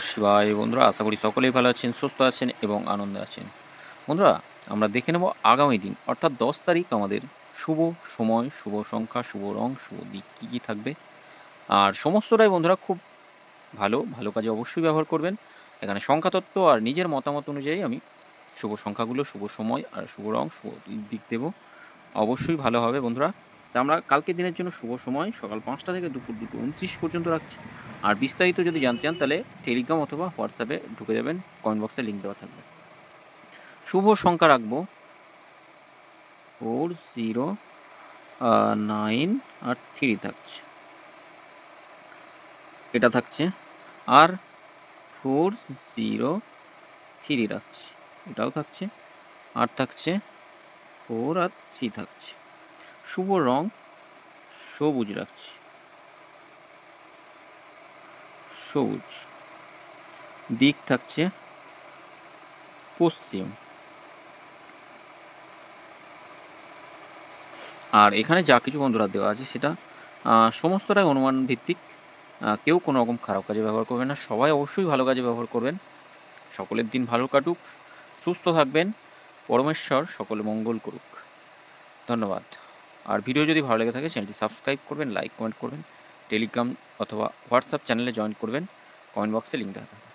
শিবায়। বন্ধুরা, আশা করি সকলেই ভালো আছেন, সুস্থ আছেন এবং আনন্দে আছেন। বন্ধুরা, আমরা দেখে নেব আগামী দিন অর্থাৎ 10 তারিখ আমাদের শুভ সময়, শুভ সংখ্যা, শুভ রং, শুভ দিক কী কী থাকবে। আর সমস্তটাই বন্ধুরা খুব ভালো ভালো কাজে অবশ্যই ব্যবহার করবেন। এখানে সংখ্যাতত্ত্ব আর নিজের মতামত অনুযায়ী আমি শুভ সংখ্যাগুলো, শুভ সময় আর শুভ রং, শুভ দিক দেবো। অবশ্যই ভালো হবে বন্ধুরা। তা আমরা কালকের দিনের জন্য শুভ সময় সকাল 5টা থেকে দুপুর 2:29 পর্যন্ত রাখছি। আর বিস্তারিত যদি জানতে চান তাহলে টেলিগ্রাম অথবা হোয়াটসঅ্যাপে ঢুকে যাবেন, কমেন্ট বক্সে লিঙ্ক দেওয়া থাকবে। শুভ সংখ্যা রাখবো 4, 0, 9 আর 3 থাকছে, এটা থাকছে। আর 4, 0, 3 রাখছি, এটাও থাকছে। আর থাকছে 4 আর 3 থাকছে। শুভ রং সবুজ রাখছি, সবুজ। দিক থাকছে পশ্চিম। আর এখানে যা কিছু বন্ধুরা দেওয়া আছে সেটা সমস্তটাই অনুমান ভিত্তিক। কেউ কোনো রকম খারাপ কাজে ব্যবহার করবেন না, সবাই অবশ্যই ভালো কাজে ব্যবহার করবেন। সকলের দিন ভালো কাটুক, সুস্থ থাকবেন, পরমেশ্বর সকলে মঙ্গল করুক। ধন্যবাদ। আর ভিডিও যদি ভালো লেগে থাকে চ্যানেলটি সাবস্ক্রাইব করবেন, লাইক কমেন্ট করবেন, টেলিগ্রাম অথবা হোয়াটসঅ্যাপ চ্যানেলে জয়েন করবেন, কমেন্ট বক্সে লিঙ্ক দেওয়া থাকবে।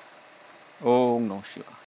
ওম নমঃ শিবায়।